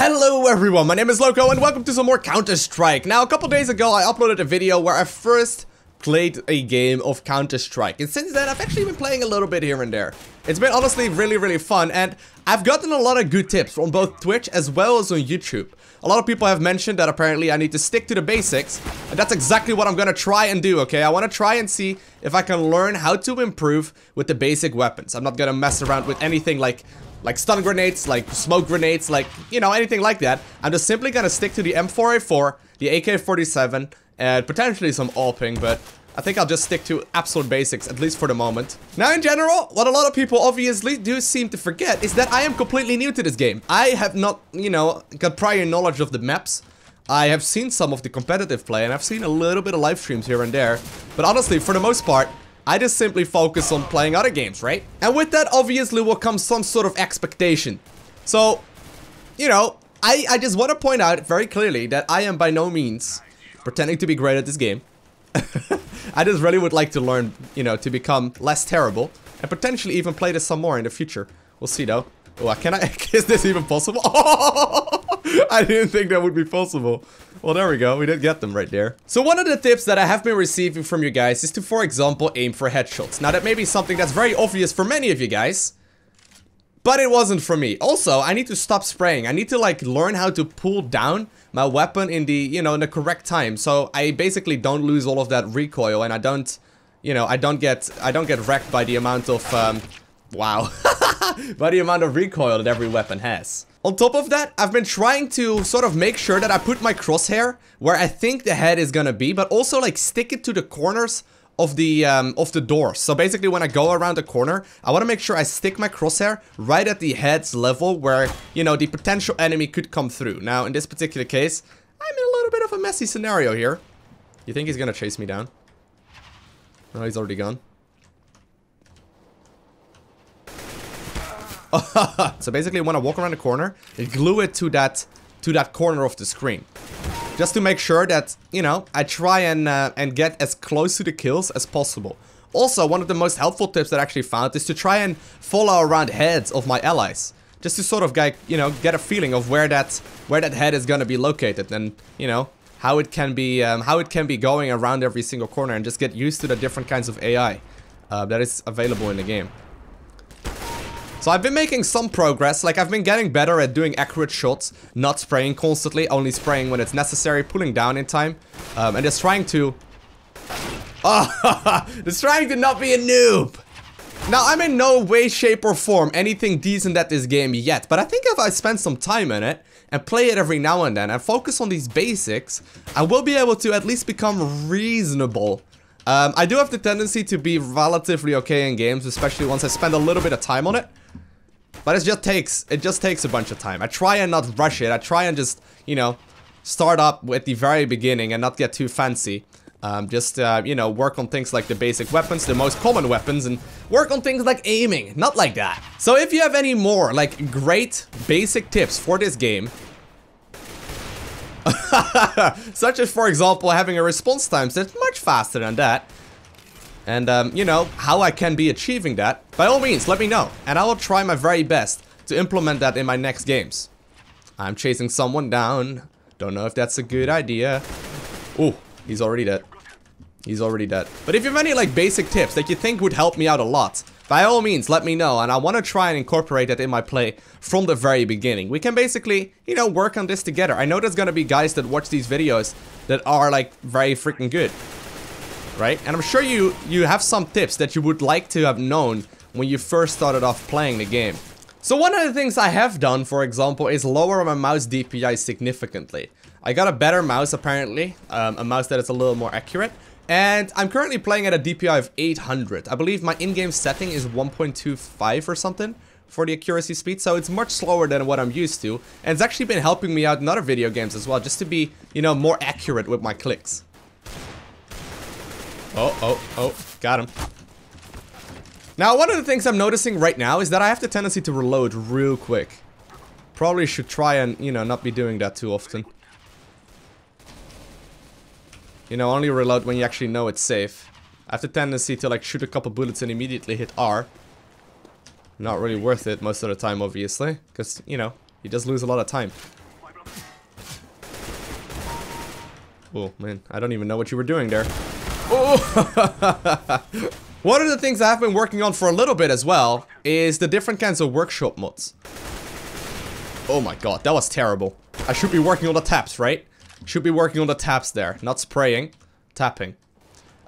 Hello everyone, my name is Lowko and welcome to some more Counter-Strike. Now, a couple days ago I uploaded a video where I first played a game of Counter-Strike. And since then, I've actually been playing a little bit here and there. It's been honestly really fun, and I've gotten a lot of good tips from both Twitch as well as on YouTube. A lot of people have mentioned that apparently I need to stick to the basics, and that's exactly what I'm gonna try and do, okay? I wanna try and see if I can learn how to improve with the basic weapons. I'm not gonna mess around with anything like stun grenades, like smoke grenades, like, you know, anything like that. I'm just simply gonna stick to the M4A4, the AK-47, and potentially some AWPing, but I think I'll just stick to absolute basics, at least for the moment. Now, in general, what a lot of people obviously do seem to forget is that I am completely new to this game. I have not, you know, got prior knowledge of the maps. I have seen some of the competitive play, and I've seen a little bit of live streams here and there. But honestly, for the most part, I just simply focus on playing other games, right? And with that, obviously, will come some sort of expectation. So, you know, I just want to point out very clearly that I am by no means pretending to be great at this game. I just really would like to learn, you know, to become less terrible and potentially even play this some more in the future. We'll see, though. Oh, can I? Is this even possible? Oh, I didn't think that would be possible. Well, there we go. We did get them right there. So one of the tips that I have been receiving from you guys is to, for example, aim for headshots. Now, that may be something that's very obvious for many of you guys, but it wasn't for me. Also, I need to stop spraying. I need to, like, learn how to pull down my weapon in the, you know, in the correct time. So I basically don't lose all of that recoil, and I don't, you know, I don't get wrecked by the amount of, wow. by the amount of recoil that every weapon has. On top of that, I've been trying to sort of make sure that I put my crosshair where I think the head is gonna be, but also like stick it to the corners of the door. So basically when I go around the corner, I want to make sure I stick my crosshair right at the head's level where, you know, the potential enemy could come through. Now, in this particular case, I'm in a little bit of a messy scenario here. You think he's gonna chase me down? No, he's already gone. So basically when I walk around the corner, I glue it to that corner of the screen. Just to make sure that, you know, I try and get as close to the kills as possible. Also, one of the most helpful tips that I actually found is to try and follow around heads of my allies. Just to sort of get, you know, get a feeling of where that head is gonna be located, and, you know, how it can be going around every single corner, and just get used to the different kinds of AI that is available in the game. So I've been making some progress, like I've been getting better at doing accurate shots, not spraying constantly, only spraying when it's necessary, pulling down in time, and just trying to... just trying to not be a noob! Now, I'm in no way, shape, or form anything decent at this game yet, but I think if I spend some time in it, and play it every now and then, and focus on these basics, I will be able to at least become reasonable. I do have the tendency to be relatively okay in games, especially once I spend a little bit of time on it. But it just takes a bunch of time. I try and not rush it. I try and just, you know, start up at the very beginning and not get too fancy. You know, work on things like the basic weapons, the most common weapons, and work on things like aiming, not like that. So if you have any more, like, great basic tips for this game, such as, for example, having a response time that's much faster than that, and, you know, how I can be achieving that, by all means, let me know, and I will try my very best to implement that in my next games. I'm chasing someone down. Don't know if that's a good idea. Ooh, he's already dead. He's already dead. But if you have any, like, basic tips that you think would help me out a lot, by all means, let me know, and I want to try and incorporate that in my play from the very beginning. We can basically, you know, work on this together. I know there's gonna be guys that watch these videos that are, like, very freaking good, right? And I'm sure you have some tips that you would like to have known when you first started off playing the game. So one of the things I have done, for example, is lower my mouse DPI significantly. I got a better mouse, apparently, a mouse that is a little more accurate. And I'm currently playing at a DPI of 800. I believe my in-game setting is 1.25 or something for the accuracy speed, so it's much slower than what I'm used to. And it's actually been helping me out in other video games as well, just to be, you know, more accurate with my clicks. Oh, got him. Now, one of the things I'm noticing right now is that I have the tendency to reload real quick. Probably should try and, you know, not be doing that too often. You know, only reload when you actually know it's safe. I have the tendency to, like, shoot a couple bullets and immediately hit R. Not really worth it most of the time, obviously. Because, you know, you just lose a lot of time. Oh, man. I don't even know what you were doing there. Oh! One of the things I've been working on for a little bit as well is the different kinds of workshop mods. Oh my god, that was terrible. I should be working on the taps, right? Should be working on the taps there, not spraying, tapping.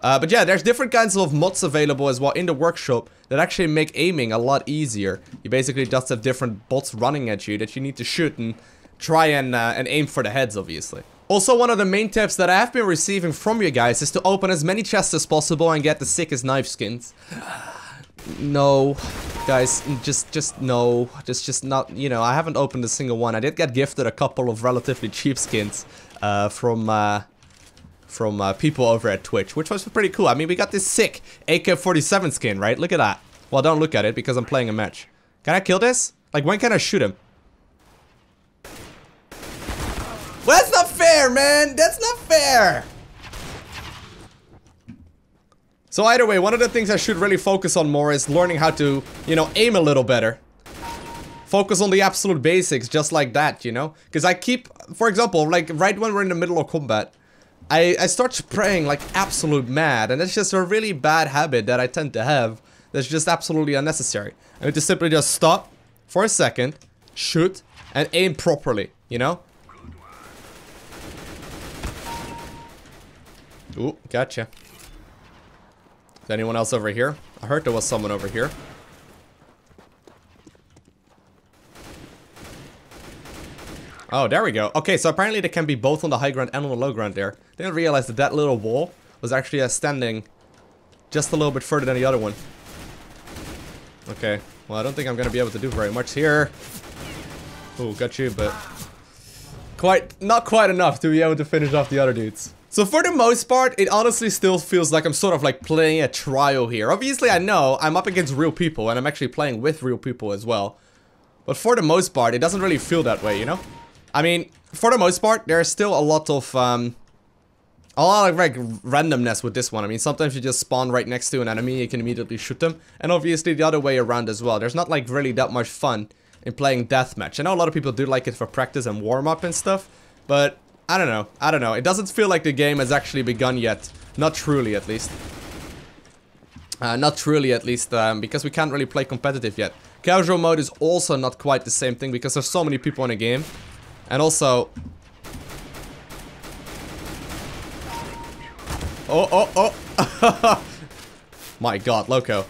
But yeah, there's different kinds of mods available as well in the workshop that actually make aiming a lot easier. You basically just have different bots running at you that you need to shoot and try and aim for the heads, obviously. Also, one of the main tips that I have been receiving from you guys is to open as many chests as possible and get the sickest knife skins. No, guys, just no, just not, you know, I haven't opened a single one. I did get gifted a couple of relatively cheap skins from people over at Twitch, which was pretty cool. I mean, we got this sick AK-47 skin, right? Look at that. Well, don't look at it because I'm playing a match. Can I kill this? Like, when can I shoot him? Well, that's not fair, man! That's not fair! So either way, one of the things I should really focus on more is learning how to, you know, aim a little better. Focus on the absolute basics, just like that, you know? Because I keep, for example, like, right when we're in the middle of combat, I start spraying like absolute mad, and it's just a really bad habit that I tend to have that's just absolutely unnecessary. I need to simply just stop for a second, shoot, and aim properly, you know? Ooh, gotcha. Is anyone else over here? I heard there was someone over here. Oh, there we go. Okay, so apparently they can be both on the high ground and on the low ground there. Didn't realize that that little wall was actually standing just a little bit further than the other one. Okay, well, I don't think I'm gonna be able to do very much here. Ooh, got you, but not quite enough to be able to finish off the other dudes. So for the most part, it honestly still feels like I'm sort of like playing a trial here. Obviously, I know I'm up against real people, and I'm actually playing with real people as well. But for the most part, it doesn't really feel that way, you know? I mean, for the most part, there's still a lot of like randomness with this one. I mean, sometimes you just spawn right next to an enemy, you can immediately shoot them. And obviously the other way around as well. There's not like really that much fun in playing deathmatch. I know a lot of people do like it for practice and warm-up and stuff, but I don't know. It doesn't feel like the game has actually begun yet. Not truly, at least. Because we can't really play competitive yet. Casual mode is also not quite the same thing because there's so many people in the game. And also... Oh. My god, Lowko.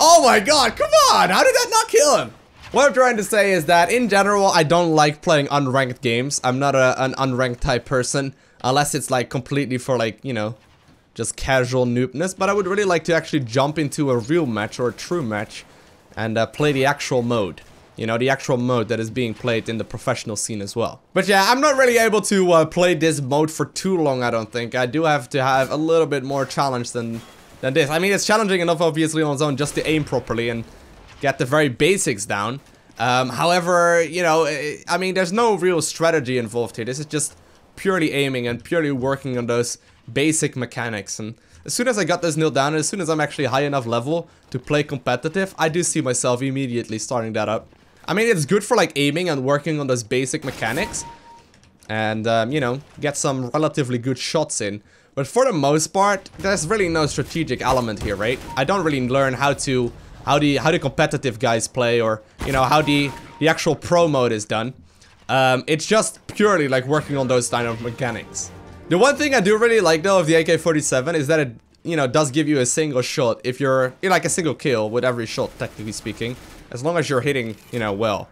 Oh my god, come on! How did that not kill him? What I'm trying to say is that, in general, I don't like playing unranked games. I'm not an unranked type person. Unless it's like completely for like, you know, just casual noobness. But I would really like to actually jump into a real match or a true match and play the actual mode. You know, the actual mode that is being played in the professional scene as well. But yeah, I'm not really able to play this mode for too long, I don't think. I do have to have a little bit more challenge than this. I mean, it's challenging enough, obviously, on its own just to aim properly and get the very basics down. However, you know, I mean, there's no real strategy involved here. This is just purely aiming and purely working on those basic mechanics. And as soon as I got this nailed down, and as soon as I'm actually high enough level to play competitive, I do see myself immediately starting that up. I mean, it's good for like aiming and working on those basic mechanics. And, you know, get some relatively good shots in. But for the most part, there's really no strategic element here, right? I don't really learn how the competitive guys play, or, you know, how the actual pro mode is done. It's just purely like working on those kind of mechanics. The one thing I do really like though of the AK-47 is that it, you know, does give you a single shot if you're like a single kill with every shot, technically speaking, as long as you're hitting, you know, well.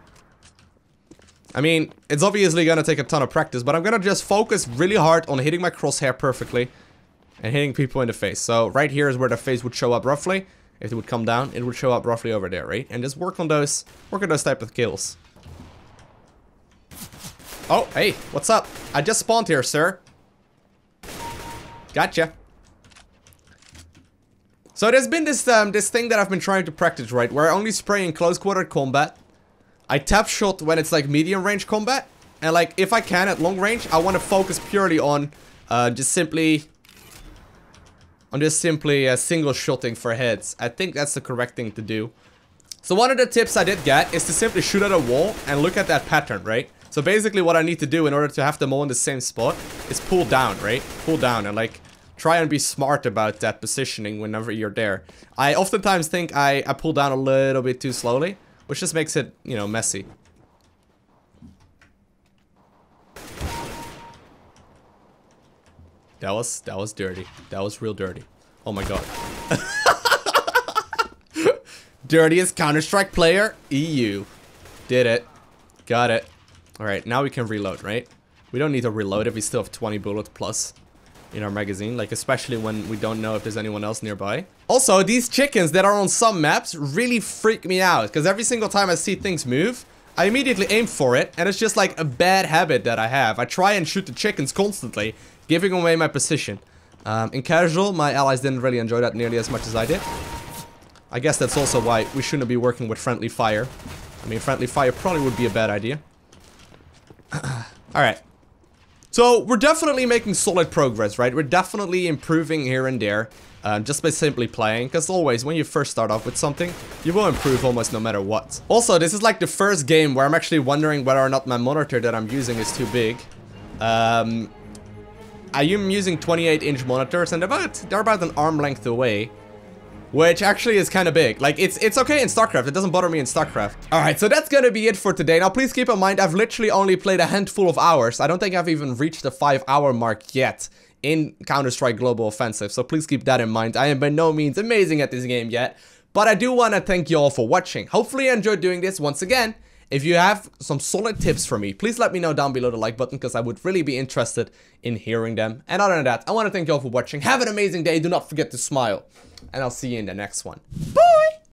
I mean, it's obviously gonna take a ton of practice, but I'm gonna just focus really hard on hitting my crosshair perfectly and hitting people in the face. So right here is where the face would show up roughly. If it would come down, it would show up roughly over there, right? And just work on those type of kills. Oh, hey, what's up? I just spawned here, sir. Gotcha. So there's been this this thing that I've been trying to practice, right? Where I only spray in close quarter combat. I tap shot when it's like medium range combat. And like, if I can at long range, I want to focus purely on just simply single shotting for heads. I think that's the correct thing to do. So one of the tips I did get is to simply shoot at a wall and look at that pattern, right? So basically what I need to do in order to have them all in the same spot is pull down, right? Pull down and like try and be smart about that positioning whenever you're there. I oftentimes think I pull down a little bit too slowly, which just makes it, you know, messy. That was dirty. That was real dirty. Oh my god. Dirtiest Counter-Strike player, EU. Did it. Got it. Alright, now we can reload, right? We don't need to reload if we still have 20 bullets plus in our magazine, like especially when we don't know if there's anyone else nearby. Also, these chickens that are on some maps really freak me out, because every single time I see things move, I immediately aim for it, and it's just like a bad habit that I have. I try and shoot the chickens constantly, giving away my position. In casual, my allies didn't really enjoy that nearly as much as I did. I guess that's also why we shouldn't be working with friendly fire. I mean, friendly fire probably would be a bad idea. Alright. So, we're definitely making solid progress, right? We're definitely improving here and there. Just by simply playing. Because always, when you first start off with something, you will improve almost no matter what. Also, this is like the first game where I'm actually wondering whether or not my monitor that I'm using is too big. I am using 28-inch monitors, and they're about an arm length away. Which actually is kind of big. Like, it's okay in StarCraft. It doesn't bother me in StarCraft. Alright, so that's gonna be it for today. Now, please keep in mind, I've literally only played a handful of hours. I don't think I've even reached the 5-hour mark yet in Counter-Strike Global Offensive. So please keep that in mind. I am by no means amazing at this game yet. But I do want to thank you all for watching. Hopefully you enjoyed doing this. Once again, if you have some solid tips for me, please let me know down below the like button, because I would really be interested in hearing them. And other than that, I want to thank you all for watching. Have an amazing day. Do not forget to smile. And I'll see you in the next one. Bye!